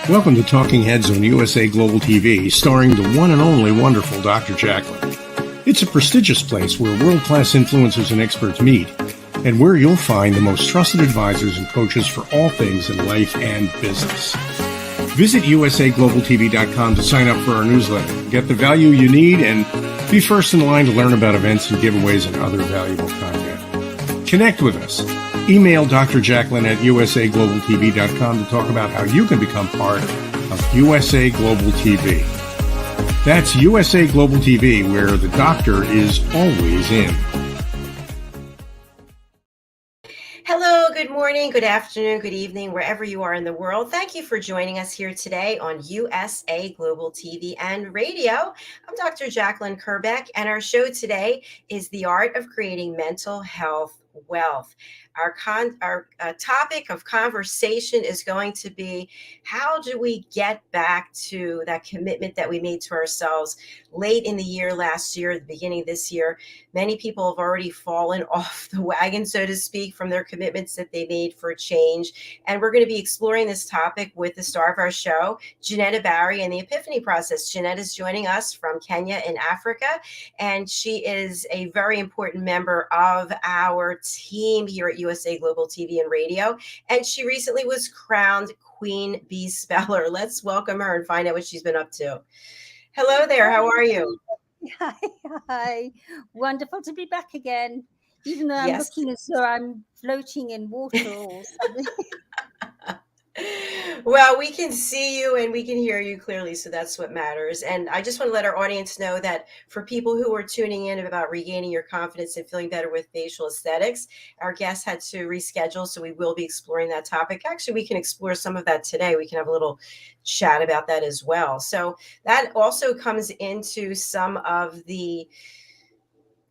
Welcome to Talking Heads on USA Global TV, starring the one and only wonderful Dr. Jacalyn. It's a prestigious place where world-class influencers and experts meet, and where you'll find the most trusted advisors and coaches for all things in life and business. Visit usaglobaltv.com to sign up for our newsletter, get the value you need, and be first in line to learn about events and giveaways and other valuable content. Connect with us. Email Dr. Jacalyn at usaglobaltv.com to talk about how you can become part of USA Global TV. That's USA Global TV, where the doctor is always in. Hello, good morning, good afternoon, good evening, wherever you are in the world. Thank you for joining us here today on USA Global TV and Radio. I'm Dr. Jacalyn Kerbeck, and our show today is The Art of Creating Mental Health Wealth. Our topic of conversation is going to be, how do we get back to that commitment that we made to ourselves late in the year last year, at the beginning of this year? Many people have already fallen off the wagon, so to speak, from their commitments that they made for change. And we're going to be exploring this topic with the star of our show, JENETTA Barry, and the Epiphany Process. JENETTA is joining us from Kenya in Africa, and she is a very important member of our team here at USA Global TV and Radio. And she recently was crowned Queen Bee Speller. Let's welcome her and find out what she's been up to. Hello there. How are you? Hi. Wonderful to be back again, even though I'm looking as though I'm floating in water or something. Well, we can see you and we can hear you clearly, so that's what matters. And I just want to let our audience know that for people who are tuning in about regaining your confidence and feeling better with facial aesthetics, our guest had to reschedule, so we will be exploring that topic. Actually, we can explore some of that today. We can have a little chat about that as well. So that also comes into some of the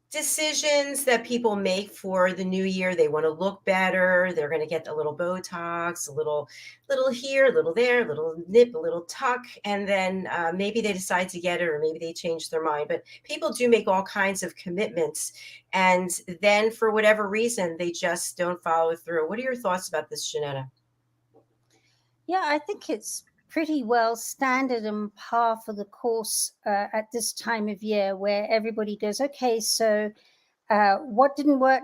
decisions that people make for the new year. They want to look better. They're going to get a little Botox, a little here, a little there, a little nip, a little tuck. And then maybe they decide to get it, or maybe they change their mind. But people do make all kinds of commitments. And then for whatever reason, they just don't follow through. What are your thoughts about this, JENETTA? Yeah, I think it's pretty well standard and par for the course at this time of year, where everybody goes, okay, so what didn't work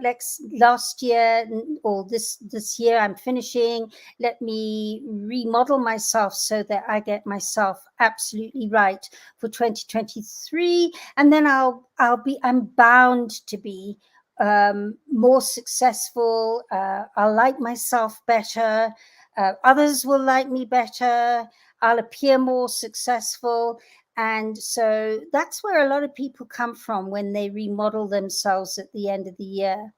last year or this year I'm finishing, let me remodel myself so that I get myself absolutely right for 2023, and then I'm bound to be more successful. I'll like myself better. Others will like me better. I'll appear more successful. And so that's where a lot of people come from when they remodel themselves at the end of the year.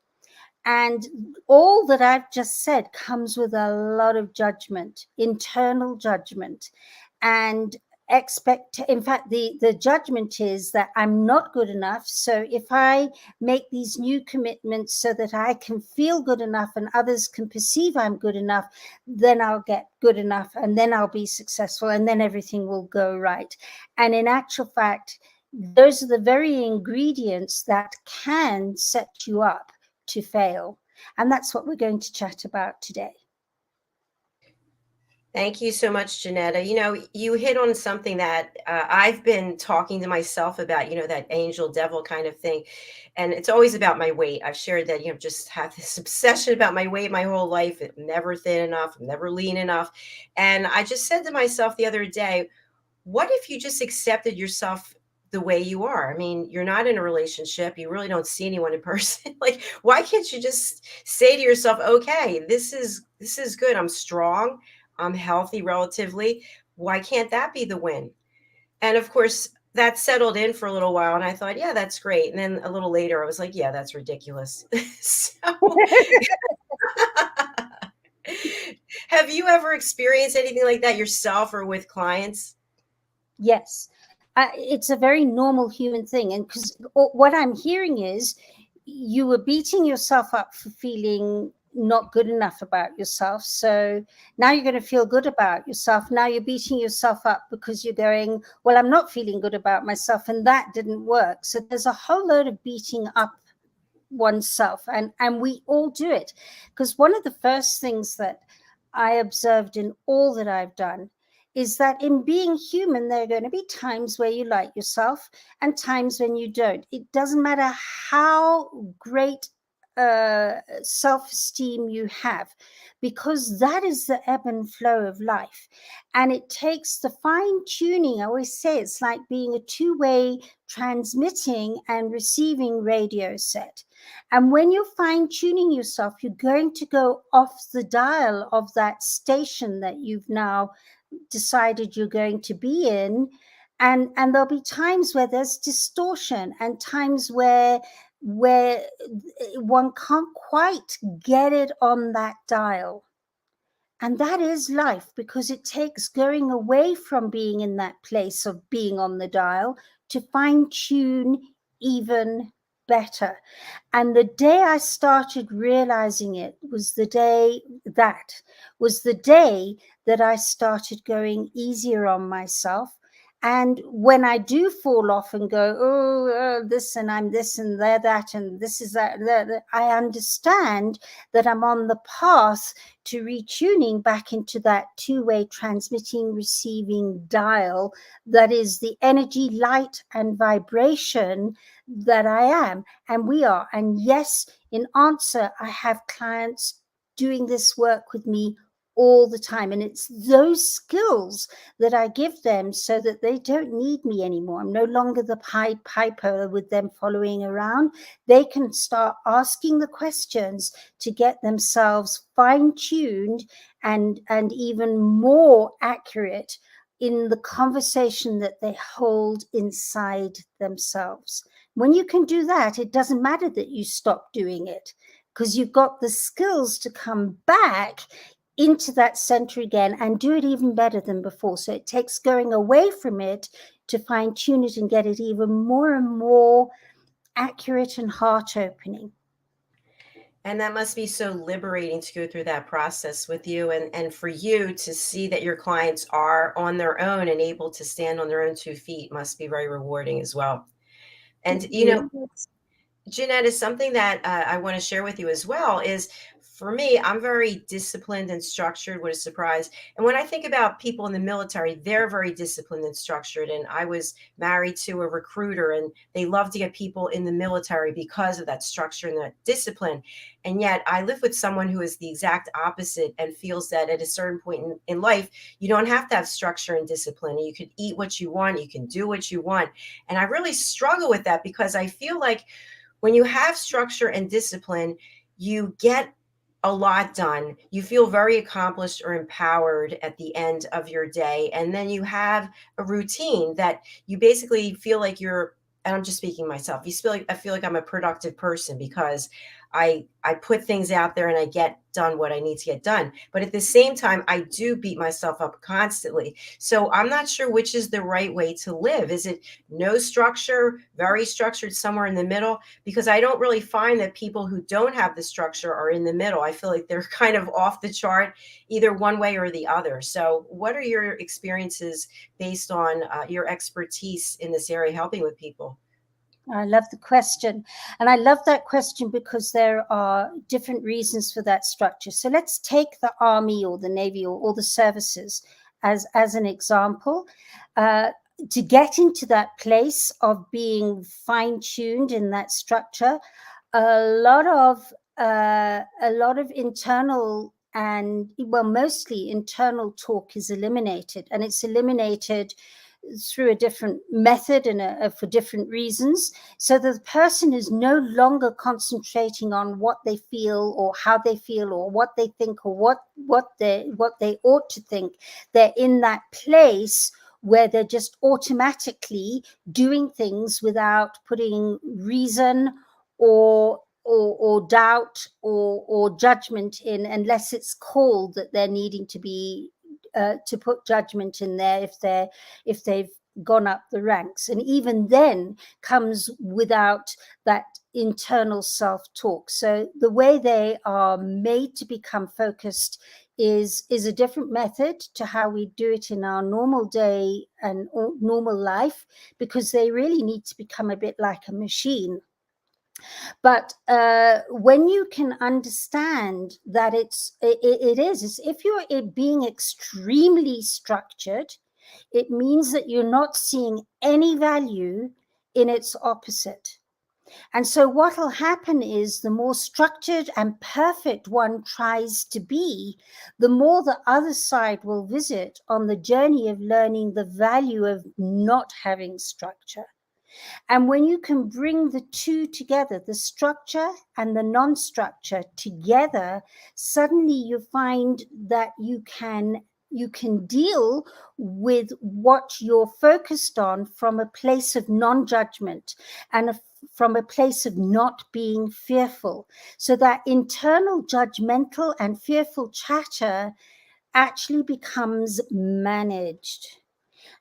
And all that I've just said comes with a lot of judgment, internal judgment, and in fact, the judgment is that I'm not good enough. So if I make these new commitments so that I can feel good enough and others can perceive I'm good enough, then I'll get good enough, and then I'll be successful, and then everything will go right. And in actual fact, those are the very ingredients that can set you up to fail. And that's what we're going to chat about today. Thank you so much, JENETTA. You know, you hit on something that I've been talking to myself about, that angel devil kind of thing. And it's always about my weight. I've shared that, just have this obsession about my weight my whole life. I'm never thin enough. I'm never lean enough. And I just said to myself the other day, what if you just accepted yourself the way you are? I mean, you're not in a relationship. You really don't see anyone in person. Like, why can't you just say to yourself, okay, this is good. I'm strong. I'm healthy relatively. Why can't that be the win? And of course, that settled in for a little while. And I thought, yeah, that's great. And then a little later, I was like, yeah, that's ridiculous. Have you ever experienced anything like that yourself or with clients? Yes. It's a very normal human thing. And because what I'm hearing is you were beating yourself up for feeling not good enough about yourself. So now you're going to feel good about yourself. Now you're beating yourself up because you're going, well, I'm not feeling good about myself, and that didn't work. So there's a whole load of beating up oneself, and we all do it. Because one of the first things that I observed in all that I've done is that in being human, there are going to be times where you like yourself and times when you don't. It doesn't matter how great self-esteem you have, because that is the ebb and flow of life. And it takes the fine-tuning. I always say it's like being a two-way transmitting and receiving radio set. And when you're fine-tuning yourself, you're going to go off the dial of that station that you've now decided you're going to be in. And there'll be times where there's distortion and times where one can't quite get it on that dial. And that is life, because it takes going away from being in that place of being on the dial to fine tune even better. And the day I started realizing it was the day that I started going easier on myself. And when I do fall off and go, this and I'm this and they're that and this is that, I understand that I'm on the path to retuning back into that two-way transmitting, receiving dial that is the energy, light, and vibration that I am and we are. And yes, in answer, I have clients doing this work with me all the time. And it's those skills that I give them so that they don't need me anymore. I'm no longer the Pied Piper with them following around. They can start asking the questions to get themselves fine-tuned and even more accurate in the conversation that they hold inside themselves. When you can do that, it doesn't matter that you stop doing it, because you've got the skills to come back into that center again and do it even better than before. So it takes going away from it to fine tune it and get it even more and more accurate and heart opening. And that must be so liberating to go through that process with you, and for you to see that your clients are on their own and able to stand on their own 2 feet must be very rewarding as well. And, JENETTA, something that I want to share with you as well is, for me, I'm very disciplined and structured. What a surprise. And when I think about people in the military, they're very disciplined and structured. And I was married to a recruiter, and they love to get people in the military because of that structure and that discipline. And yet I live with someone who is the exact opposite and feels that at a certain point in life, you don't have to have structure and discipline. You can eat what you want. You can do what you want. And I really struggle with that, because I feel like when you have structure and discipline, you get a lot done. You feel very accomplished or empowered at the end of your day. And then you have a routine that you basically feel like you're, and I'm just speaking myself, I feel like I'm a productive person because I put things out there and I get done what I need to get done. But at the same time, I do beat myself up constantly. So I'm not sure which is the right way to live. Is it no structure, very structured, somewhere in the middle? Because I don't really find that people who don't have the structure are in the middle. I feel like they're kind of off the chart, either one way or the other. So what are your experiences based on your expertise in this area, helping with people? I love the question. And I love that question because there are different reasons for that structure. So let's take the Army or the Navy or the services as an example. To get into that place of being fine-tuned in that structure, a lot of internal and, well, mostly internal talk is eliminated, and it's eliminated through a different method and for different reasons, so the person is no longer concentrating on what they feel or how they feel or what they think or what they ought to think. They're in that place where they're just automatically doing things without putting reason or doubt or judgment in, unless it's called that they're needing to be to put judgment in there if they've gone up the ranks. And even then comes without that internal self-talk. So the way they are made to become focused is a different method to how we do it in our normal day and normal life, because they really need to become a bit like a machine. But when you can understand that it is if you're being extremely structured, it means that you're not seeing any value in its opposite. And so what will happen is the more structured and perfect one tries to be, the more the other side will visit on the journey of learning the value of not having structure. And when you can bring the two together, the structure and the non-structure together, suddenly you find that you can deal with what you're focused on from a place of non-judgment and from a place of not being fearful. So that internal judgmental and fearful chatter actually becomes managed.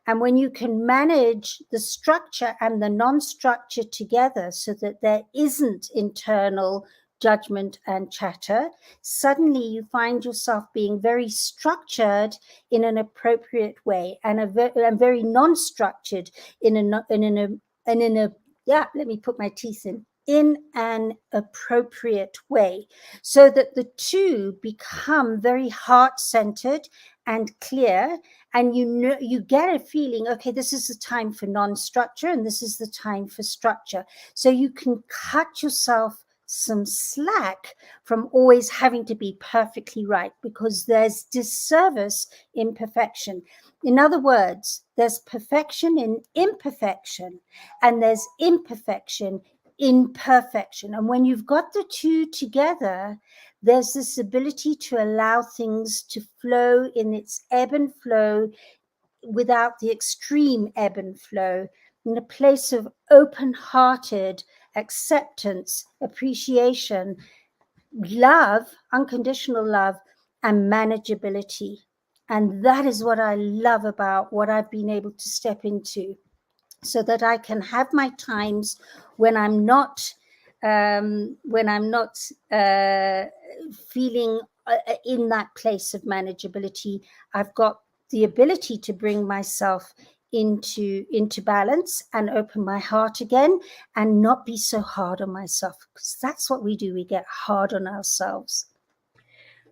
And when you can manage the structure and the non-structure together so that there isn't internal judgment and chatter, suddenly you find yourself being very structured in an appropriate way and very non-structured in a yeah, let me put my teeth in an appropriate way, so that the two become very heart-centered and clear. And you get a feeling, okay, this is the time for non-structure and this is the time for structure. So you can cut yourself some slack from always having to be perfectly right, because there's disservice in perfection. In other words, there's perfection in imperfection, and there's imperfection in perfection. And when you've got the two together, there's this ability to allow things to flow in its ebb and flow without the extreme ebb and flow, in a place of open-hearted acceptance, appreciation, love, unconditional love, and manageability. And that is what I love about what I've been able to step into, so that I can have my times when I'm not feeling in that place of manageability. I've got the ability to bring myself into balance and open my heart again and not be so hard on myself, because that's what we do. We get hard on ourselves.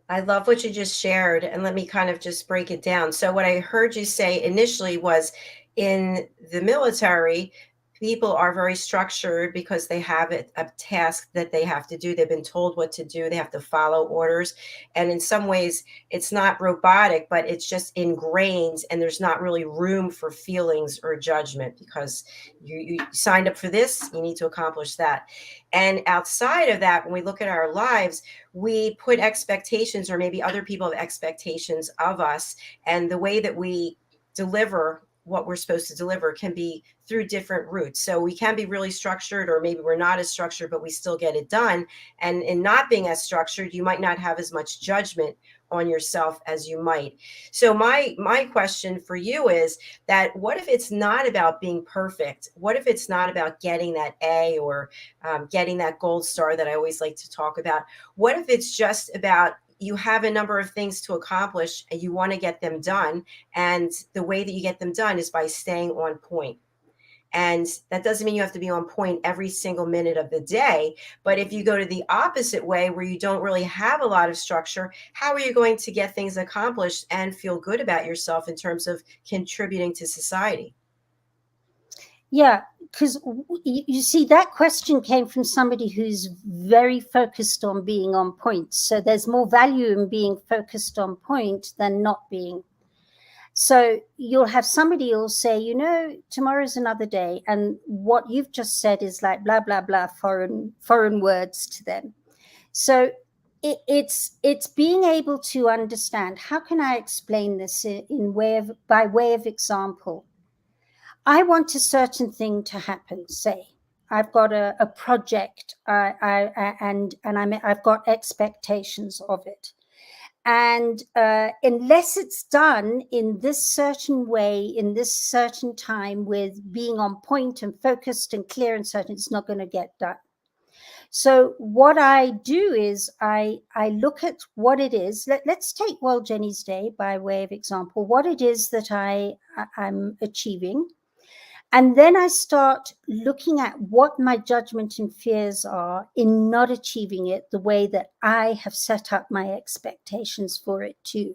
I love what you just shared, and let me kind of just break it down. So what I heard you say initially was, in the military, people are very structured because they have a task that they have to do. They've been told what to do. They have to follow orders. And in some ways, it's not robotic, but it's just ingrained, and there's not really room for feelings or judgment, because you signed up for this, you need to accomplish that. And outside of that, when we look at our lives, we put expectations, or maybe other people have expectations of us, and the way that we deliver what we're supposed to deliver can be through different routes. So we can be really structured, or maybe we're not as structured, but we still get it done. And in not being as structured, you might not have as much judgment on yourself as you might. So my question for you is that, what if it's not about being perfect? What if it's not about getting that A, or getting that gold star that I always like to talk about? What if it's just about, you have a number of things to accomplish and you want to get them done, and the way that you get them done is by staying on point? And that doesn't mean you have to be on point every single minute of the day. But if you go to the opposite way, where you don't really have a lot of structure, how are you going to get things accomplished and feel good about yourself in terms of contributing to society? Yeah, because you see, that question came from somebody who's very focused on being on point. So there's more value in being focused on point than not being. So you'll have somebody who'll say, you know, tomorrow's another day. And what you've just said is like blah, blah, blah, foreign words to them. So it's being able to understand, how can I explain this by way of example? I want a certain thing to happen. Say I've got a project, and I've got expectations of it. And unless it's done in this certain way, in this certain time, with being on point and focused and clear and certain, it's not going to get done. So what I do is I look at what it is. Let's take World Jenny's Day by way of example, what it is that I'm achieving. And then I start looking at what my judgment and fears are in not achieving it the way that I have set up my expectations for it to.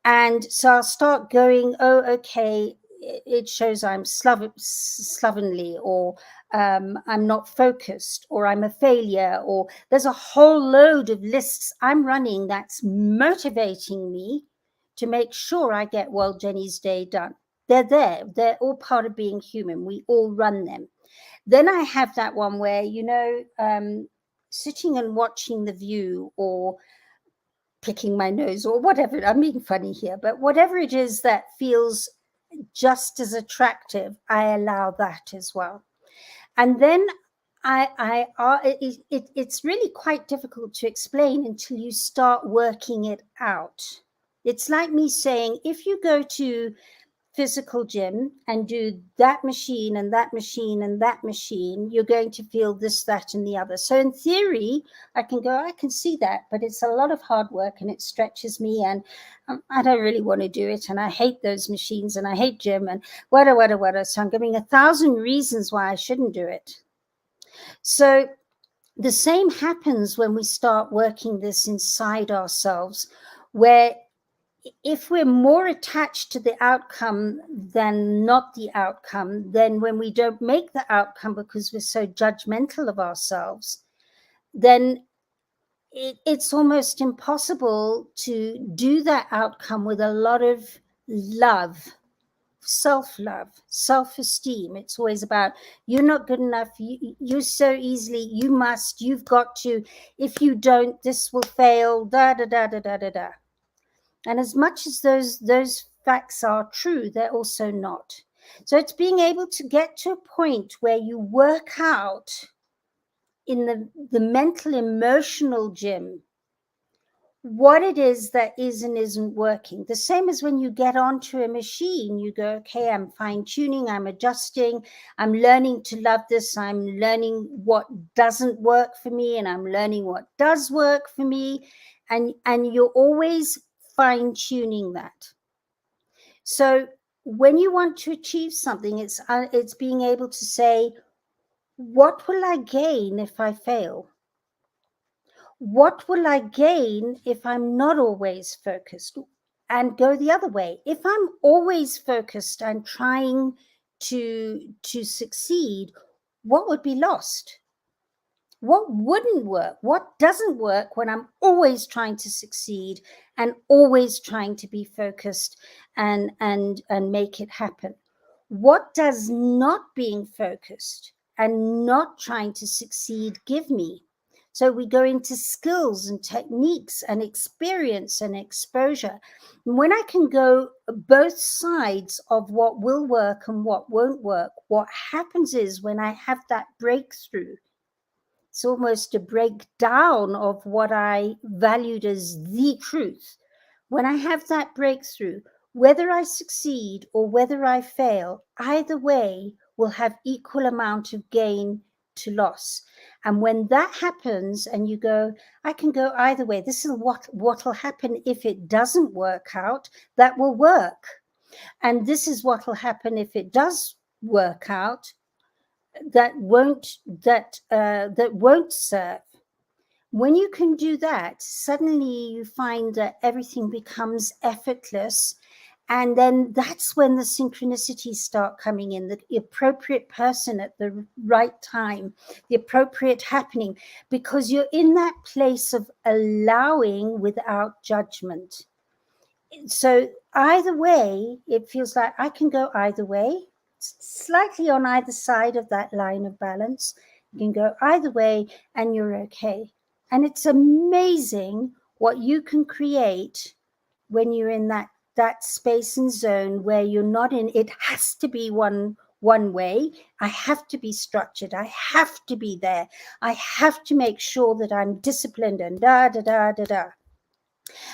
And so I'll start going, oh, okay, it shows I'm slovenly, or I'm not focused, or I'm a failure, or there's a whole load of lists I'm running that's motivating me to make sure I get Well Jenny's Day done. They're there. They're all part of being human. We all run them. Then I have that one where, sitting and watching The View, or picking my nose, or whatever. I'm being funny here, but whatever it is that feels just as attractive, I allow that as well. And then it's really quite difficult to explain until you start working it out. It's like me saying, if you go to physical gym and do that machine and that machine and that machine, you're going to feel this, that, and the other. So in theory, I can see that, but it's a lot of hard work and it stretches me, and I don't really want to do it. And I hate those machines, and I hate gym, and wada. So I'm giving 1,000 reasons why I shouldn't do it. So the same happens when we start working this inside ourselves, where if we're more attached to the outcome than not the outcome, then when we don't make the outcome because we're so judgmental of ourselves, then it's almost impossible to do that outcome with a lot of love, self-love, self-esteem. It's always about, you're not good enough, you're so easily, you must, you've got to, if you don't, this will fail, da. And as much as those facts are true, they're also not. So it's being able to get to a point where you work out in the mental, emotional gym what it is that is and isn't working. The same as when you get onto a machine, you go, okay, I'm fine tuning, I'm adjusting, I'm learning to love this, I'm learning what doesn't work for me, and I'm learning what does work for me. And you're always fine tuning that. So when you want to achieve something, it's being able to say, what will I gain if I fail? What will I gain if I'm not always focused? And go the other way. If I'm always focused and trying to succeed, what would be lost? What wouldn't work? What doesn't work when I'm always trying to succeed and always trying to be focused and make it happen? What does not being focused and not trying to succeed give me? So we go into skills and techniques and experience and exposure. And when I can go both sides of what will work and what won't work, what happens is, when I have that breakthrough, it's almost a breakdown of what I valued as the truth. When I have that breakthrough, whether I succeed or whether I fail, either way will have equal amount of gain to loss. And when that happens and you go, I can go either way. This is what will happen if it doesn't work out, that will work. And this is what will happen if it does work out, that won't serve. When you can do that, suddenly you find that everything becomes effortless. And then that's when the synchronicities start coming in, the appropriate person at the right time, the appropriate happening, because you're in that place of allowing without judgment. So either way, it feels like I can go either way, slightly on either side of that line of balance. You can go either way and you're okay. And it's amazing what you can create when you're in that space and zone where you're not in, it has to be one way. I have to be structured. I have to be there. I have to make sure that I'm disciplined and da.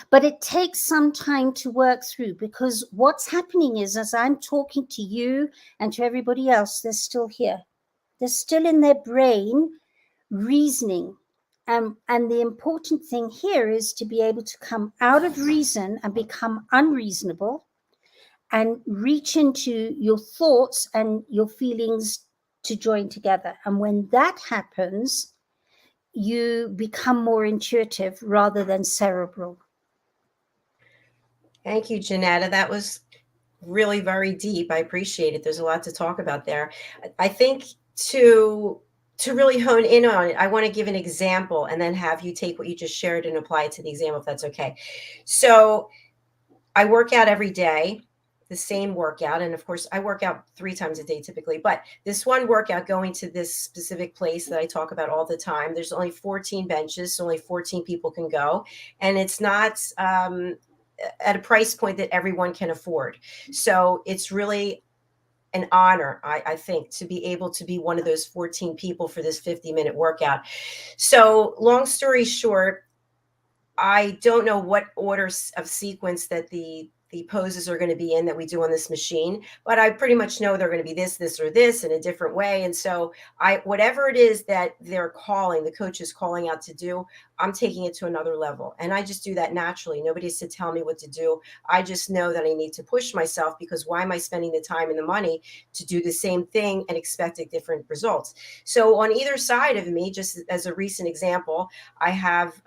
But it takes some time to work through, because what's happening is, as I'm talking to you and to everybody else, they're still here. They're still in their brain reasoning. And the important thing here is to be able to come out of reason and become unreasonable, and reach into your thoughts and your feelings to join together. And when that happens, you become more intuitive rather than cerebral. Thank you, JENETTA. That was really very deep. I appreciate it. There's a lot to talk about there. I think to really hone in on it, I want to give an example and then have you take what you just shared and apply it to the example, if that's okay. So I work out every day, the same workout. And of course, I work out 3 times a day typically. But this one workout, going to this specific place that I talk about all the time, there's only 14 benches, so only 14 people can go. And it's not at a price point that everyone can afford. So it's really an honor, I think, to be able to be one of those 14 people for this 50-minute workout. So long story short, I don't know what order of sequence that the poses are going to be in that we do on this machine, but I pretty much know they're going to be this, or this in a different way. And so whatever it is that they're calling, the coach is calling out to do, I'm taking it to another level. And I just do that naturally. Nobody has to tell me what to do. I just know that I need to push myself, because why am I spending the time and the money to do the same thing and expecting different results? So on either side of me, just as a recent example, I have,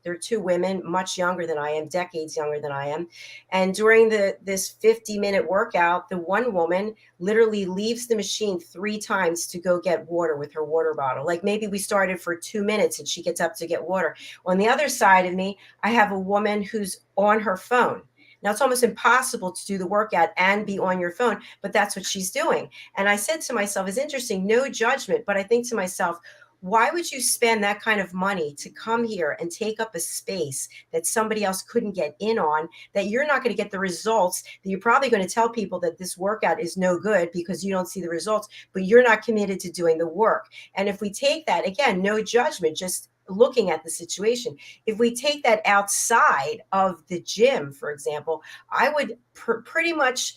there are 2 women much younger than I am, decades younger than I am. And during this 50-minute workout, the one woman literally leaves the machine 3 times to go get water with her water bottle. Like maybe we started for 2 minutes and she gets up to get water. On the other side of me, I have a woman who's on her phone. Now, it's almost impossible to do the workout and be on your phone, but that's what she's doing. And I said to myself, it's interesting, no judgment, but I think to myself, why would you spend that kind of money to come here and take up a space that somebody else couldn't get in on, that you're not going to get the results, that you're probably going to tell people that this workout is no good because you don't see the results, but you're not committed to doing the work? And if we take that, again, no judgment, just looking at the situation, if we take that outside of the gym, for example, I would pretty much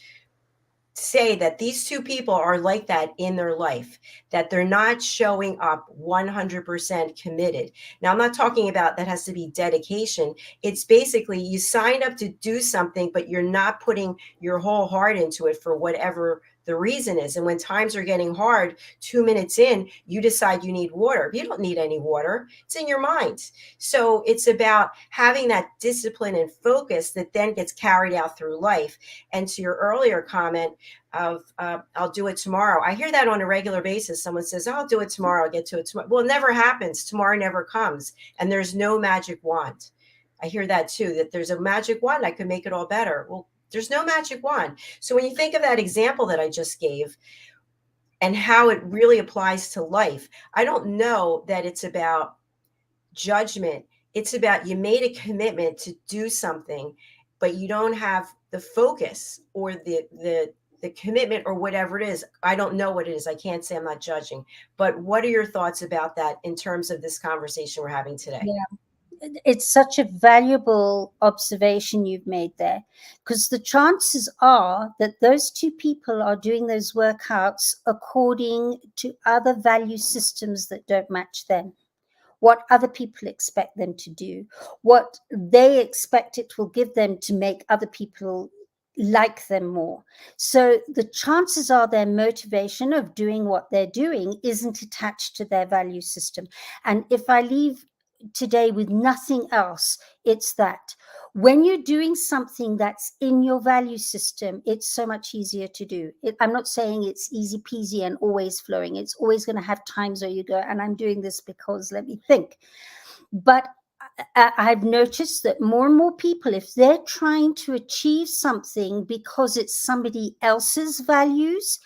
say that these 2 people are like that in their life, that they're not showing up 100% committed. Now, I'm not talking about that has to be dedication. It's basically you signed up to do something, but you're not putting your whole heart into it for whatever the reason is. And when times are getting hard, 2 minutes in, you decide you need water. You don't need any water. It's in your mind. So it's about having that discipline and focus that then gets carried out through life. And to your earlier comment of I'll do it tomorrow, I hear that on a regular basis. Someone says, I'll do it tomorrow. I'll get to it tomorrow. Well, it never happens. Tomorrow never comes. And there's no magic wand. I hear that too, that there's a magic wand. I could make it all better. Well, there's no magic wand. So when you think of that example that I just gave and how it really applies to life, I don't know that it's about judgment. It's about you made a commitment to do something, but you don't have the focus or the commitment or whatever it is. I don't know what it is. I can't say, I'm not judging. But what are your thoughts about that in terms of this conversation we're having today? Yeah. It's such a valuable observation you've made there, because the chances are that those 2 people are doing those workouts according to other value systems that don't match them, what other people expect them to do, what they expect it will give them to make other people like them more. So the chances are their motivation of doing what they're doing isn't attached to their value system. And if I leave today with nothing else, it's that when you're doing something that's in your value system, it's so much easier to do. I'm not saying it's easy peasy and always flowing. It's always going to have times where you go, and I'm doing this because let me think. But I've noticed that more and more people, if they're trying to achieve something because it's somebody else's values,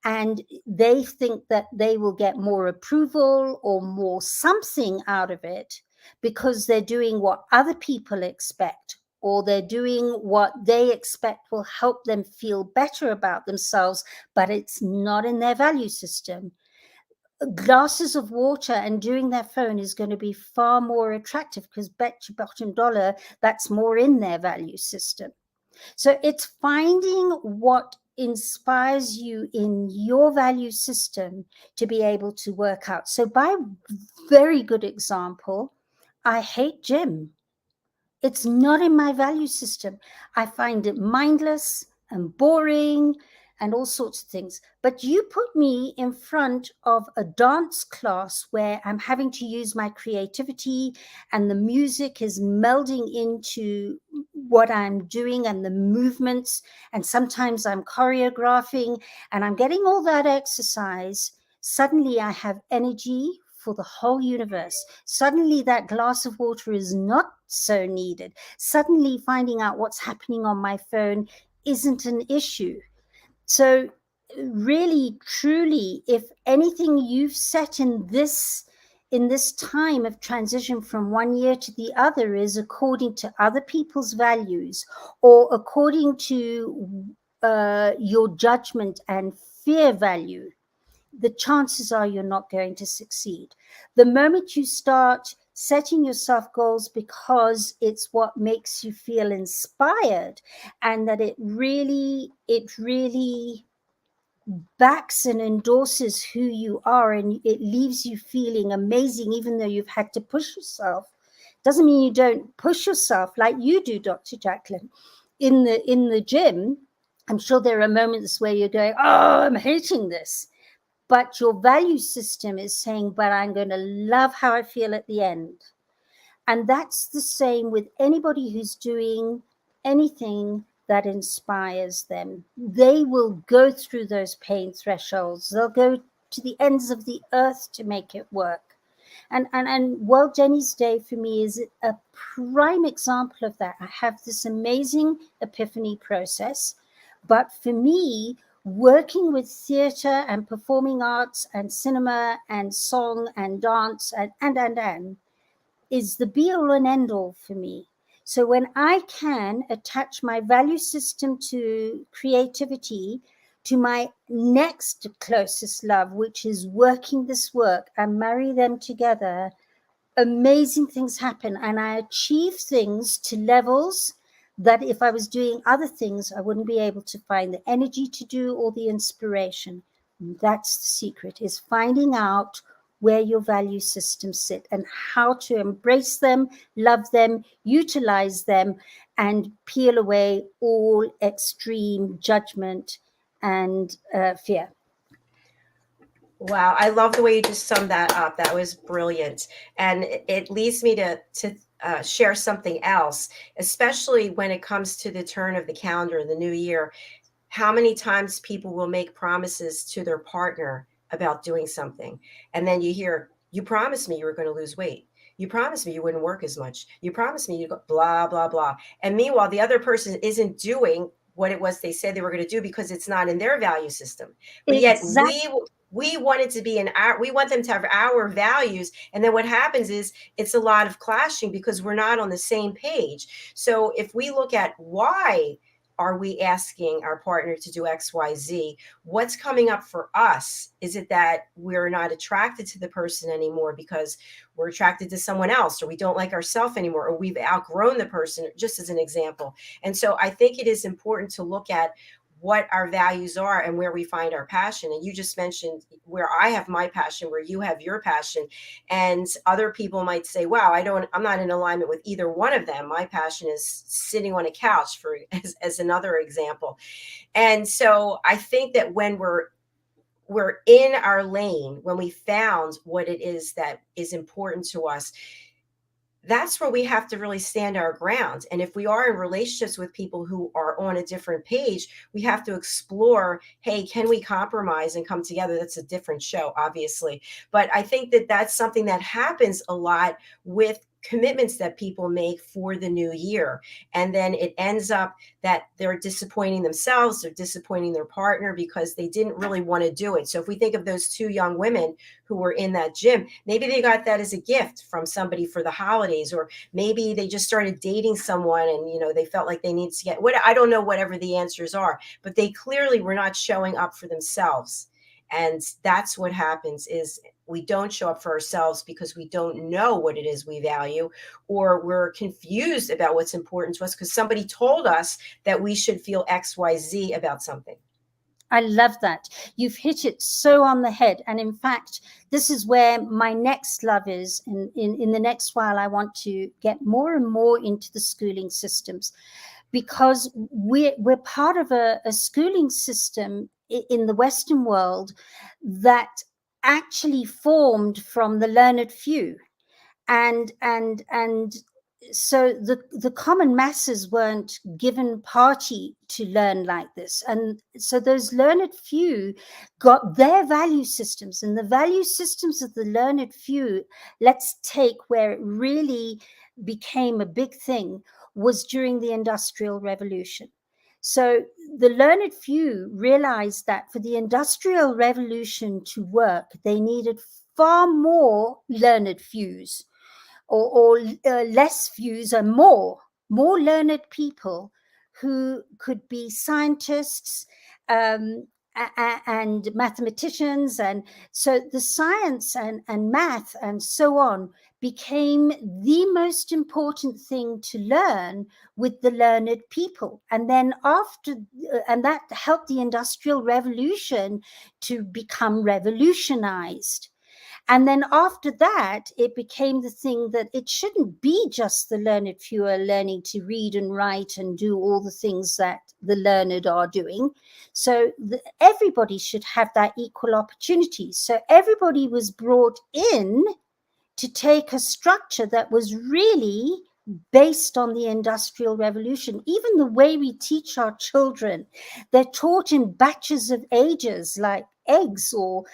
and they think that they will get more approval or more something out of it because they're doing what other people expect, or they're doing what they expect will help them feel better about themselves, but it's not in their value system. Glasses of water and doing their phone is going to be far more attractive, because bet your bottom dollar that's more in their value system. So it's finding what inspires you in your value system to be able to work out. So by very good example, I hate gym. It's not in my value system. I find it mindless. and boring and all sorts of things. But you put me in front of a dance class where I'm having to use my creativity and the music is melding into what I'm doing and the movements. And sometimes I'm choreographing and I'm getting all that exercise. Suddenly I have energy for the whole universe. Suddenly that glass of water is not so needed. Suddenly finding out what's happening on my phone isn't an issue. So really, truly, if anything you've set in this time of transition from one year to the other is according to other people's values or according to your judgment and fear value, the chances are you're not going to succeed. The moment you start setting yourself goals because it's what makes you feel inspired and that it really backs and endorses who you are and it leaves you feeling amazing even though you've had to push yourself, doesn't mean you don't push yourself like you do, Dr. Jacalyn. In the gym, I'm sure there are moments where you're going, oh, I'm hating this. But your value system is saying, but I'm going to love how I feel at the end. And that's the same with anybody who's doing anything that inspires them. They will go through those pain thresholds. They'll go to the ends of the earth to make it work. And World Jenny's Day for me is a prime example of that. I have this amazing epiphany process. But for me, working with theater and performing arts and cinema and song and dance and is the be all and end all for me. So when I can attach my value system to creativity, to my next closest love, which is working this work, and marry them together, amazing things happen. And I achieve things to levels that if I was doing other things, I wouldn't be able to find the energy to do or the inspiration. And that's the secret, is finding out where your value systems sit and how to embrace them, love them, utilize them, and peel away all extreme judgment and fear. Wow, I love the way you just summed that up. That was brilliant, and it leads me to share something else, especially when it comes to the turn of the calendar, the new year. How many times people will make promises to their partner about doing something, and then you hear, "You promised me you were going to lose weight. You promised me you wouldn't work as much. You promised me you go blah blah blah." And meanwhile, the other person isn't doing what it was they said they were going to do because it's not in their value system. But yet Exactly. we want it to be in our, we want them to have our values, and then what happens is it's a lot of clashing because we're not on the same page. So if we look at why are we asking our partner to do XYZ, what's coming up for us? Is it that we're not attracted to the person anymore because we're attracted to someone else, or we don't like ourselves anymore, or we've outgrown the person, just as an example? And so I think it is important to look at what our values are and where we find our passion. And you just mentioned where I have my passion, where you have your passion. And other people might say, wow, I'm not in alignment with either one of them. My passion is sitting on a couch, for as another example. And so I think that when we're in our lane, when we found what it is that is important to us, that's where we have to really stand our ground. And if we are in relationships with people who are on a different page, we have to explore, hey, can we compromise and come together? That's a different show, obviously. But I think that that's something that happens a lot with commitments that people make for the new year. And then it ends up that they're disappointing themselves, they're disappointing their partner because they didn't really want to do it. So if we think of those two young women who were in that gym, maybe they got that as a gift from somebody for the holidays, or maybe they just started dating someone and, you know, they felt like they needed to get what, I don't know, whatever the answers are, but they clearly were not showing up for themselves. And that's what happens is we don't show up for ourselves because we don't know what it is we value, or we're confused about what's important to us because somebody told us that we should feel XYZ about something. I love that. You've hit it so on the head. And in fact, this is where my next love is. In the next while, I want to get more and more into the schooling systems. because we're part of a schooling system in the Western world that actually formed from the learned few, and so the common masses weren't given party to learn like this, and so those learned few got their value systems, and the value systems of the learned few, let's take where it really became a big thing, was during the Industrial Revolution. So the learned few realized that for the Industrial Revolution to work, they needed far more learned fews, or less views, and more learned people who could be scientists, and mathematicians. And so the science and math and so on became the most important thing to learn with the learned people. And then after, and that helped the Industrial Revolution to become revolutionized. And then after that, it became the thing that it shouldn't be just the learned few are learning to read and write and do all the things that the learned are doing. So everybody should have that equal opportunity. So everybody was brought in to take a structure that was really based on the Industrial Revolution. Even the way we teach our children, they're taught in batches of ages, like eggs or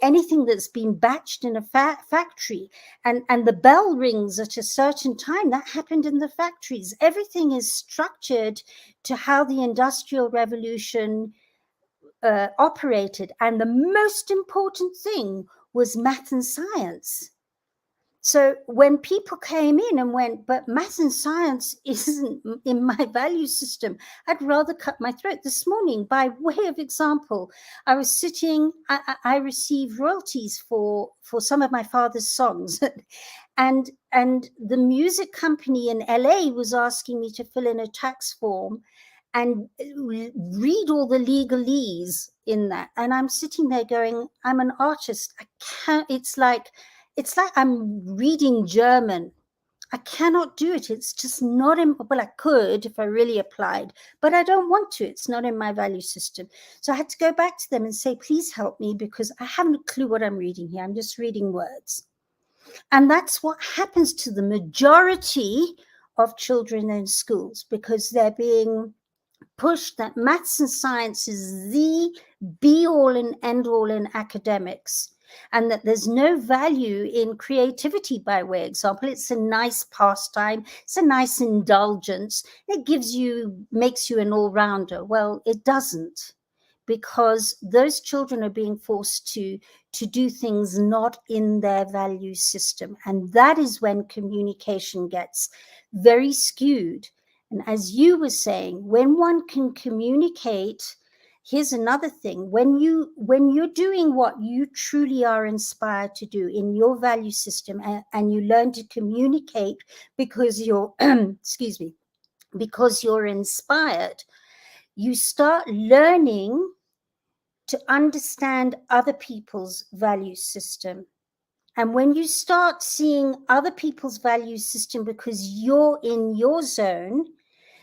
anything that's been batched in a factory, and the bell rings at a certain time. That happened in the factories. Everything is structured to how the Industrial Revolution operated, and the most important thing was math and science. So when people came in and went, but math and science isn't in my value system, I'd rather cut my throat. This morning, by way of example, I was sitting, I received royalties for some of my father's songs. And the music company in LA was asking me to fill in a tax form and read all the legalese in that. And I'm sitting there going, I'm an artist. I can't, it's like I'm reading German. I cannot do it. It's just not in, well, I could if I really applied, but I don't want to. It's not in my value system. So I had to go back to them and say, please help me, because I haven't a clue what I'm reading here. I'm just reading words. And that's what happens to the majority of children in schools, because they're being pushed that maths and science is the be all and end all in academics, and that there's no value in creativity. By way of example, it's a nice pastime, it's a nice indulgence, it makes you an all-rounder. Well, it doesn't, because those children are being forced to do things not in their value system, and that is when communication gets very skewed. And as you were saying, when one can communicate, here's another thing: when you're doing what you truly are inspired to do in your value system, and you learn to communicate because you're excuse me, because you're inspired, you start learning to understand other people's value system. And when you start seeing other people's value system because you're in your zone,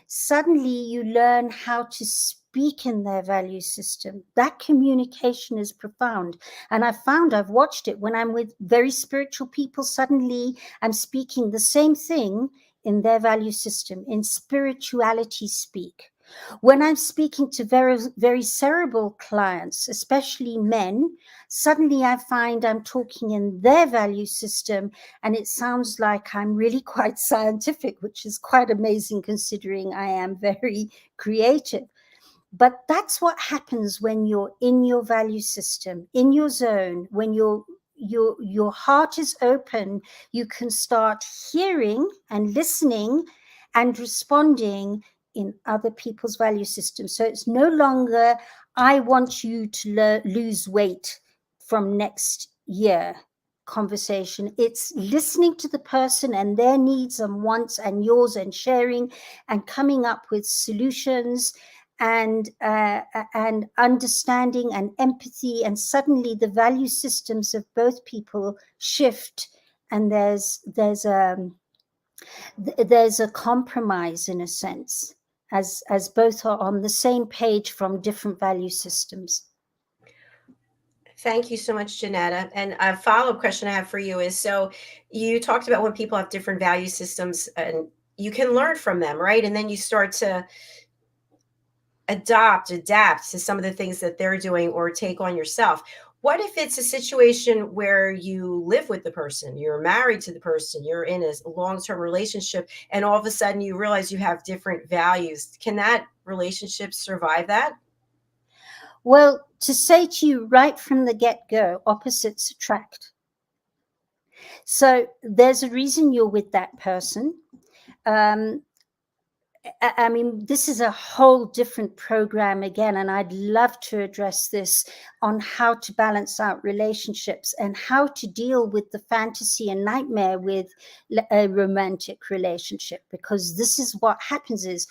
suddenly you learn how to speak in their value system. That communication is profound. And I've watched it when I'm with very spiritual people, suddenly I'm speaking the same thing in their value system, in spirituality speak. When I'm speaking to very, very cerebral clients, especially men, suddenly I find I'm talking in their value system, and it sounds like I'm really quite scientific, which is quite amazing considering I am very creative. But that's what happens when you're in your value system, in your zone. When your heart is open, you can start hearing and listening and responding in other people's value systems. So it's no longer, I want you to lose weight from next year conversation. It's listening to the person and their needs and wants and yours, and sharing and coming up with solutions and understanding and empathy. And suddenly the value systems of both people shift, and there's There's a compromise in a sense, as both are on the same page from different value systems. Thank you so much, Janetta. And a follow-up question I have for you is, so you talked about when people have different value systems and you can learn from them, right? And then you start to adapt to some of the things that they're doing or take on yourself. What if it's a situation where you live with the person, you're married to the person, you're in a long-term relationship, and all of a sudden you realize you have different values? Can that relationship survive that? Well, to say to you right from the get-go, opposites attract. So there's a reason you're with that person. I mean, this is a whole different program again, and I'd love to address this on how to balance out relationships and how to deal with the fantasy and nightmare with a romantic relationship, because this is what happens is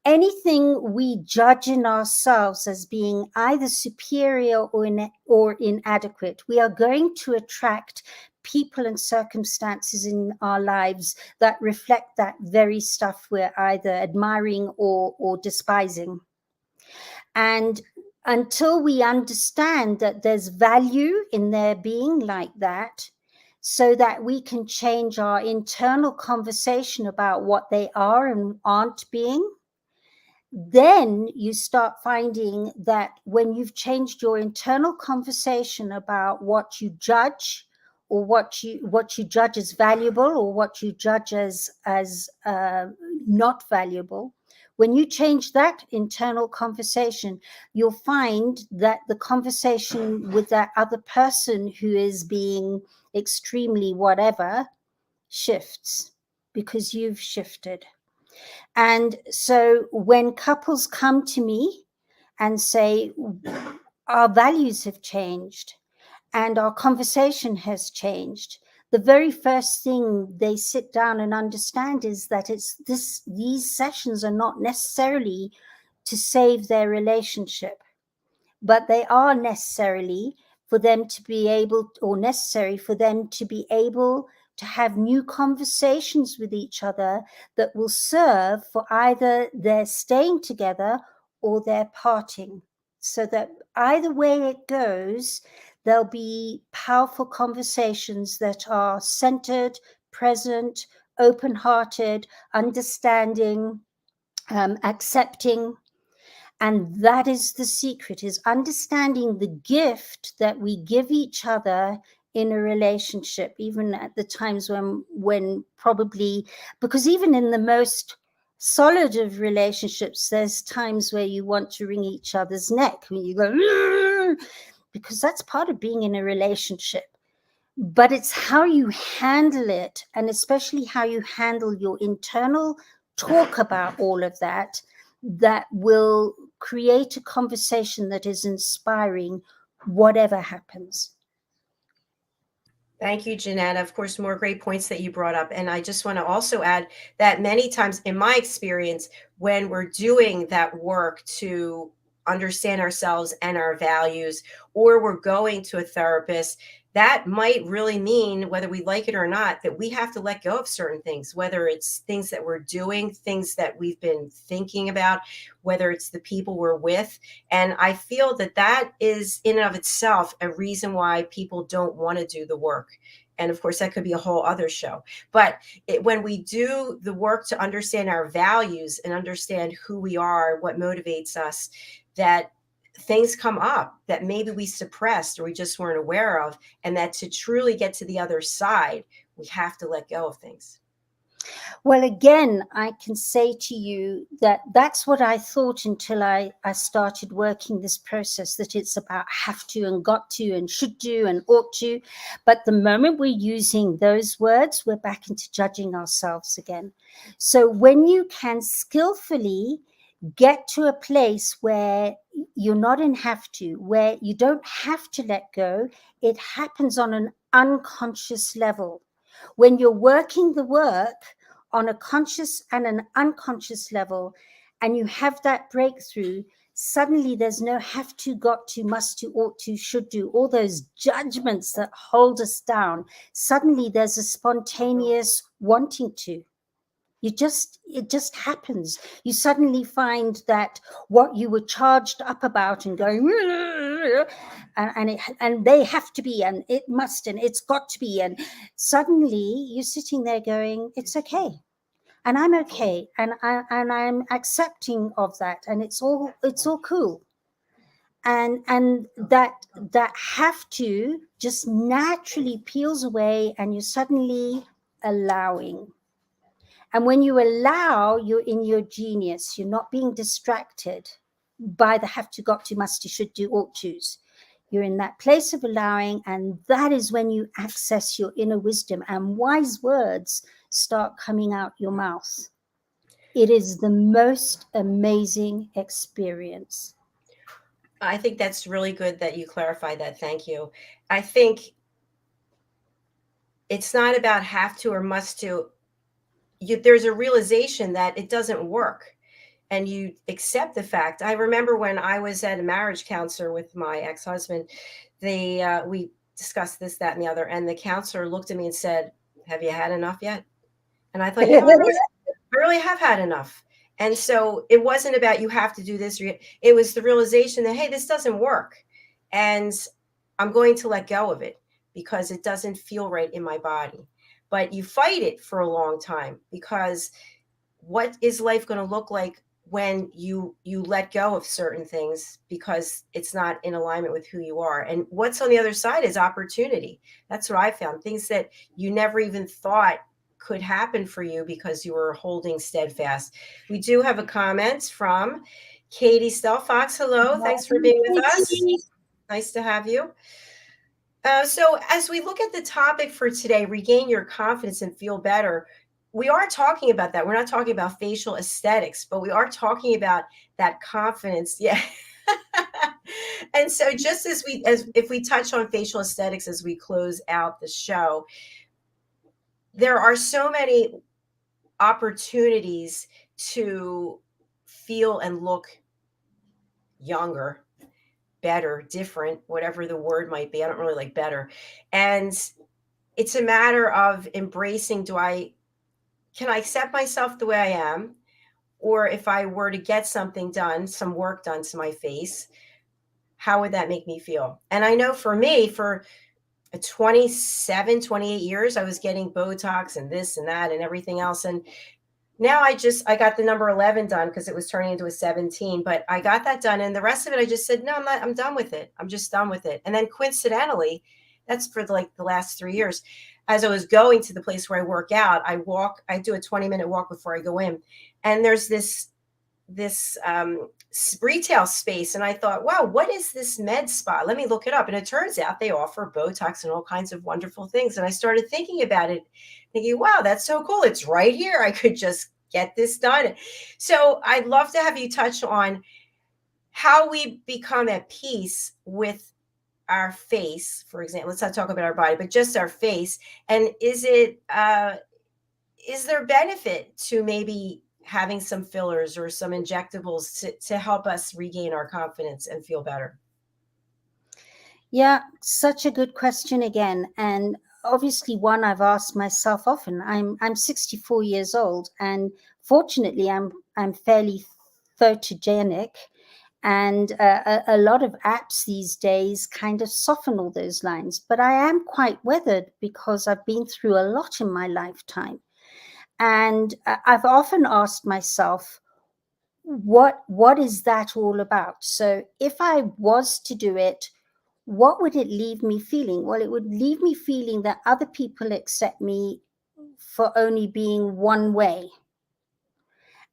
anything we judge in ourselves as being either superior or inadequate, we are going to attract people and circumstances in our lives that reflect that very stuff we're either admiring or despising. And until we understand that there's value in their being like that, so that we can change our internal conversation about what they are and aren't being, then you start finding that when you've changed your internal conversation about what you judge, or what you judge as valuable, or what you judge as not valuable, when you change that internal conversation, you'll find that the conversation with that other person who is being extremely whatever shifts, because you've shifted. And so when couples come to me and say, our values have changed and our conversation has changed, the very first thing they sit down and understand is that these sessions are not necessarily to save their relationship, but they are necessary for them to be able to have new conversations with each other that will serve for either their staying together or their parting. So that either way it goes, there'll be powerful conversations that are centered, present, open-hearted, understanding, accepting. And that is the secret, is understanding the gift that we give each other in a relationship, even at the times when probably, because even in the most solid of relationships, there's times where you want to wring each other's neck when you go, "Argh!" Because that's part of being in a relationship. But it's how you handle it, and especially how you handle your internal talk about all of that, that will create a conversation that is inspiring, whatever happens. Thank you, Janetta. Of course, more great points that you brought up. And I just want to also add that many times in my experience, when we're doing that work to understand ourselves and our values, or we're going to a therapist, that might really mean, whether we like it or not, that we have to let go of certain things, whether it's things that we're doing, things that we've been thinking about, whether it's the people we're with. And I feel that that is in and of itself a reason why people don't want to do the work. And of course, that could be a whole other show. But when we do the work to understand our values and understand who we are, what motivates us, that things come up that maybe we suppressed or we just weren't aware of, and that to truly get to the other side, we have to let go of things. Well, again, I can say to you that that's what I thought until I started working this process, that it's about have to and got to and should do and ought to. But the moment we're using those words, we're back into judging ourselves again. So when you can skillfully get to a place where you're not in have to, where you don't have to let go, it happens on an unconscious level. When you're working the work on a conscious and an unconscious level, and you have that breakthrough, suddenly there's no have to, got to, must to, ought to, should do, all those judgments that hold us down. Suddenly there's a spontaneous wanting to. It just happens. You suddenly find that what you were charged up about and going, and they have to be, and it must, and it's got to be, and suddenly you're sitting there going, it's okay, and I'm okay, and I'm accepting of that, and it's all cool, and that have to just naturally peels away, and you're suddenly allowing. And when you allow, you're in your genius. You're not being distracted by the have to, got to, must to, should do, ought tos. You're in that place of allowing, and that is when you access your inner wisdom and wise words start coming out your mouth. It is the most amazing experience. I think that's really good that you clarified that. Thank you. I think it's not about have to or must to. There's a realization that it doesn't work, and you accept the fact. I remember when I was at a marriage counselor with my ex-husband, we discussed this, that, and the other, and the counselor looked at me and said, "Have you had enough yet?" And I thought, I really have had enough. And so it wasn't about you have to do this. It was the realization that, hey, this doesn't work. And I'm going to let go of it because it doesn't feel right in my body. But you fight it for a long time, because what is life going to look like when you let go of certain things because it's not in alignment with who you are? And what's on the other side is opportunity. That's what I found. Things that you never even thought could happen for you because you were holding steadfast. We do have a comment from Katie Stelfox. Hello, thanks for being with us. Nice to have you. So as we look at the topic for today, regain your confidence and feel better, we are talking about that. We're not talking about facial aesthetics, but we are talking about that confidence. Yeah. And so just as if we touch on facial aesthetics as we close out the show, there are so many opportunities to feel and look younger, better, different, whatever the word might be. I don't really like better. And it's a matter of embracing, can I accept myself the way I am? Or if I were to get something done, some work done to my face, how would that make me feel? And I know for me, for 27, 28 years, I was getting Botox and this and that and everything else. And now I got the number 11 done because it was turning into a 17, but I got that done. And the rest of it, I just said, no, I'm done with it. I'm just done with it. And then coincidentally, that's for the last 3 years. As I was going to the place where I work out, I do a 20-minute walk before I go in. And there's this retail space. And I thought, wow, what is this med spa? Let me look it up. And it turns out they offer Botox and all kinds of wonderful things. And I started thinking about it, thinking, wow, that's so cool. It's right here. I could just get this done. So I'd love to have you touch on how we become at peace with our face, for example. Let's not talk about our body, but just our face. And is there benefit to maybe having some fillers or some injectables to help us regain our confidence and feel better? Yeah, such a good question again. And obviously one I've asked myself often. I'm 64 years old, and fortunately I'm fairly photogenic, and a lot of apps these days kind of soften all those lines. But I am quite weathered because I've been through a lot in my lifetime. And I've often asked myself, what is that all about? So if I was to do it, what would it leave me feeling? Well, it would leave me feeling that other people accept me for only being one way.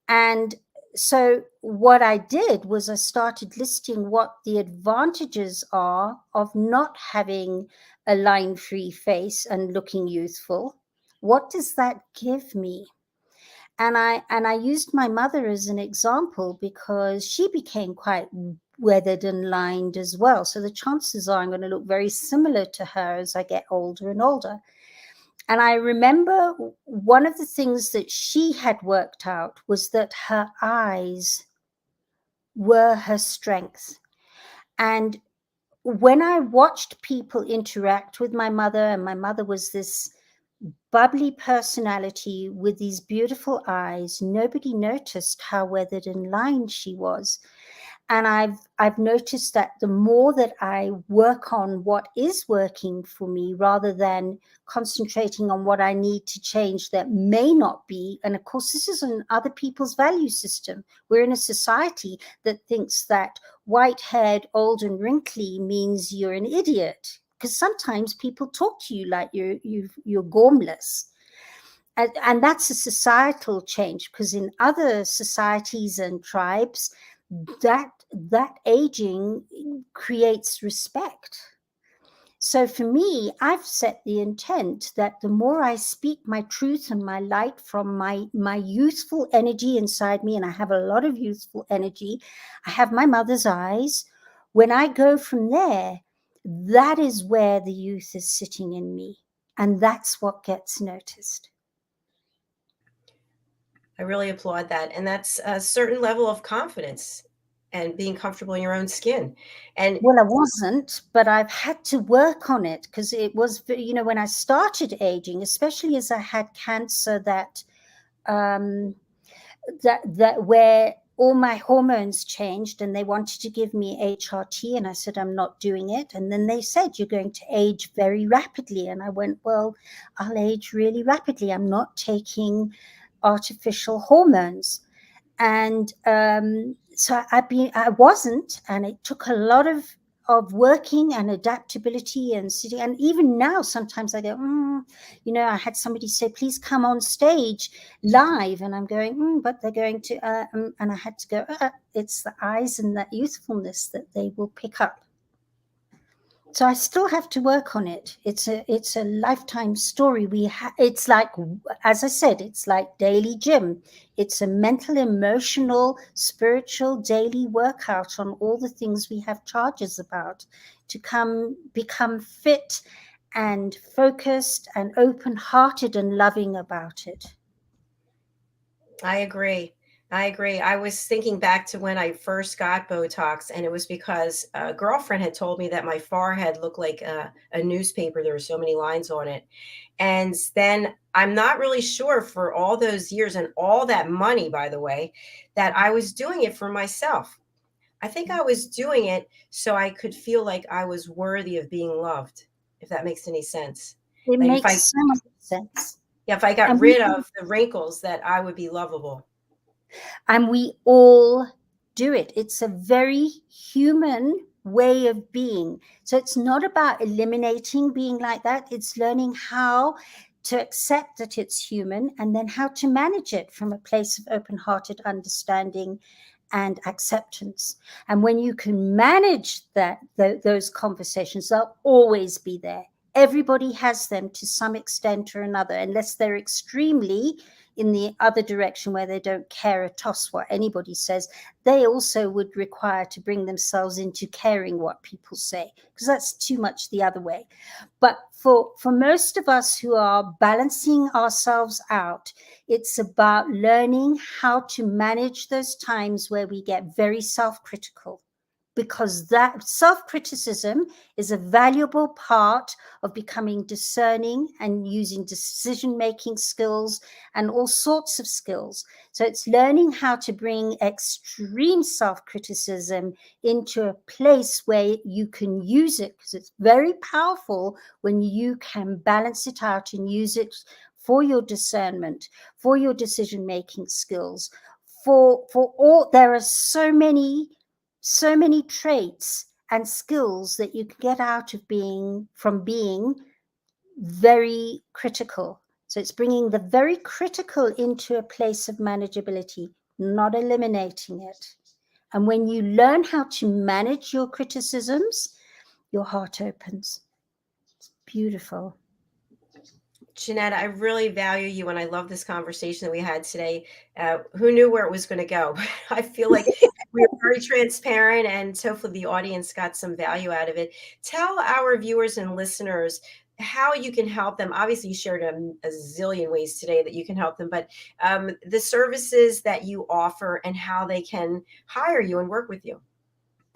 And so what I did was I started listing what the advantages are of not having a line-free face and looking youthful. What does that give me? And I used my mother as an example because she became quite weathered and lined as well. So the chances are I'm going to look very similar to her as I get older and older. And I remember one of the things that she had worked out was that her eyes were her strength. And when I watched people interact with my mother, and my mother was this bubbly personality with these beautiful eyes. Nobody noticed how weathered and lined she was. And I've noticed that the more that I work on what is working for me rather than concentrating on what I need to change that may not be, and of course this is in other people's value system. We're in a society that thinks that white-haired, old and wrinkly means you're an idiot, because sometimes people talk to you like you're gormless. And that's a societal change, because in other societies and tribes, that aging creates respect. So for me, I've set the intent that the more I speak my truth and my light from my youthful energy inside me, and I have a lot of youthful energy, I have my mother's eyes. When I go from there, that is where the youth is sitting in me, and that's what gets noticed. I really applaud that. And that's a certain level of confidence and being comfortable in your own skin. And Well, I wasn't, but I've had to work on it, because it was, when I started aging, especially as I had cancer um, that where all my hormones changed, and they wanted to give me HRT, and I said, I'm not doing it. And then they said, you're going to age very rapidly. And I went, well, I'll age really rapidly. I'm not taking artificial hormones. And so I wasn't, and it took a lot of working and adaptability and sitting. And even now, sometimes I go, I had somebody say, please come on stage live. And I'm going, but they're going to, and I had to go, it's the eyes and that youthfulness that they will pick up. So I still have to work on it. It's a lifetime story. It's like, as I said, it's like daily gym. It's a mental, emotional, spiritual daily workout on all the things we have charges about to become fit and focused and open-hearted and loving about it. I agree. I agree. I was thinking back to when I first got Botox, and it was because a girlfriend had told me that my forehead looked like a newspaper. There were so many lines on it. And then I'm not really sure, for all those years and all that money, by the way, that I was doing it for myself. I think I was doing it so I could feel like I was worthy of being loved, if that makes any sense. It Like makes so much sense. if I got And rid of the wrinkles, that I would be lovable. And we all do it. It's a very human way of being. So it's not about eliminating being like that. It's learning how to accept that it's human, and then how to manage it from a place of open-hearted understanding and acceptance. And when you can manage those conversations, they'll always be there. Everybody has them to some extent or another, unless they're extremely in the other direction where they don't care a toss what anybody says. They also would require to bring themselves into caring what people say, because that's too much the other way. But for most of us who are balancing ourselves out, it's about learning how to manage those times where we get very self-critical, because that self-criticism is a valuable part of becoming discerning and using decision-making skills and all sorts of skills. So it's learning how to bring extreme self-criticism into a place where you can use it, because it's very powerful when you can balance it out and use it for your discernment, for your decision-making skills, for all. There are so many traits and skills that you can get out of being very critical. So it's bringing the very critical into a place of manageability, not eliminating it. And when you learn how to manage your criticisms, your heart opens. It's beautiful. JENETTA, I really value you, and I love this conversation that we had today. Who knew where it was going to go? I feel like we were very transparent, and hopefully the audience got some value out of it. Tell our viewers and listeners how you can help them. Obviously, you shared a zillion ways today that you can help them, but the services that you offer and how they can hire you and work with you.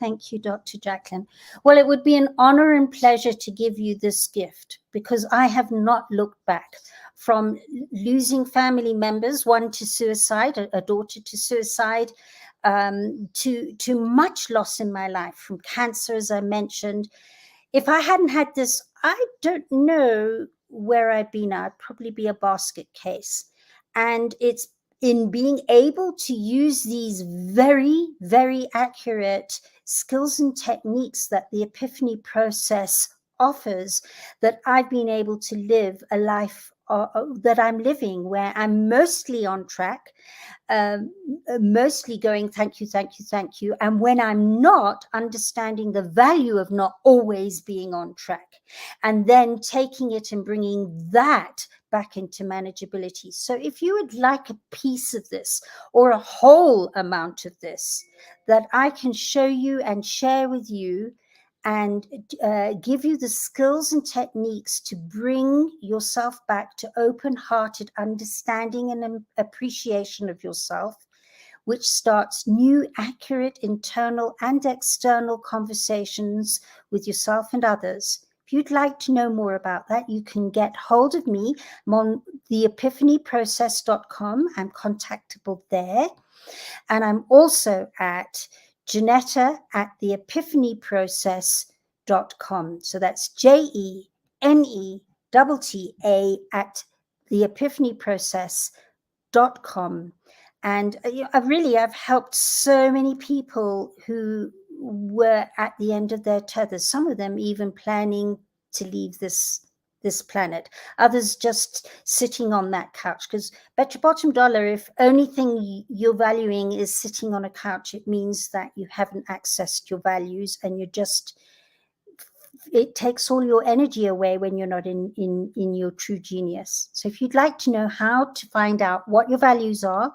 Thank you, Dr. Jacalyn. Well, it would be an honor and pleasure to give you this gift, because I have not looked back from losing family members, one to suicide, a daughter to suicide, to much loss in my life, from cancer, as I mentioned. If I hadn't had this, I don't know where I'd be now. I'd probably be a basket case. And it's in being able to use these very, very accurate skills and techniques that the epiphany process offers that I've been able to live a life that I'm living, where I'm mostly on track, mostly going, thank you, thank you, thank you. And when I'm not, understanding the value of not always being on track, and then taking it and bringing that back into manageability. So if you would like a piece of this or a whole amount of this that I can show you and share with you, and give you the skills and techniques to bring yourself back to open-hearted understanding and appreciation of yourself, which starts new, accurate, internal and external conversations with yourself and others. If you'd like to know more about that, you can get hold of me. I'm on theepiphanyprocess.com. I'm contactable there. And I'm also at JENETTA at theepiphanyprocess.com. So that's JENETTA at theepiphanyprocess.com. And I've helped so many people who were at the end of their tethers, some of them even planning to leave this planet, others just sitting on that couch. Because bet your bottom dollar, if only thing you're valuing is sitting on a couch, it means that you haven't accessed your values, and it takes all your energy away when you're not in your true genius. So if you'd like to know how to find out what your values are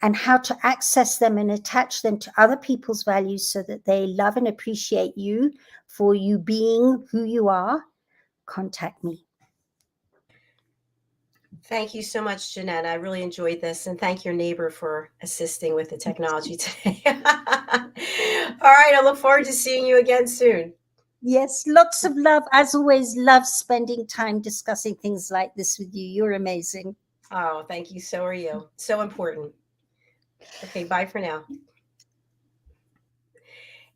and how to access them and attach them to other people's values so that they love and appreciate you for you being who you are, contact me. Thank you so much, JENETTA. I really enjoyed this, and thank your neighbor for assisting with the technology today. All right, I look forward to seeing you again soon. Yes, lots of love. As always, love spending time discussing things like this with you. You're amazing. Oh, thank you. So are you. So important. Okay, bye for now.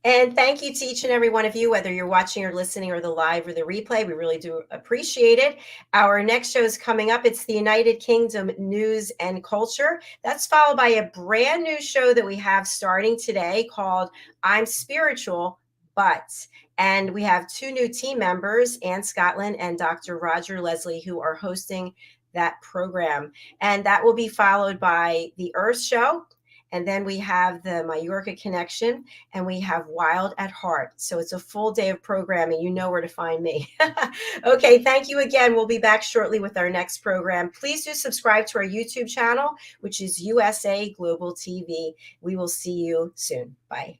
And thank you to each and every one of you, whether you're watching or listening or the live or the replay. We really do appreciate it. Our next show is coming up. It's the United Kingdom News and Culture. That's followed by a brand new show that we have starting today called I'm Spiritual, But. And we have two new team members, Ann Scotland and Dr. Roger Leslie, who are hosting that program. And that will be followed by the Earth Show. And then we have the Mallorca Connection, and we have Wild at Heart. So it's a full day of programming. You know where to find me. Okay, thank you again. We'll be back shortly with our next program. Please do subscribe to our YouTube channel, which is USA Global TV. We will see you soon. Bye.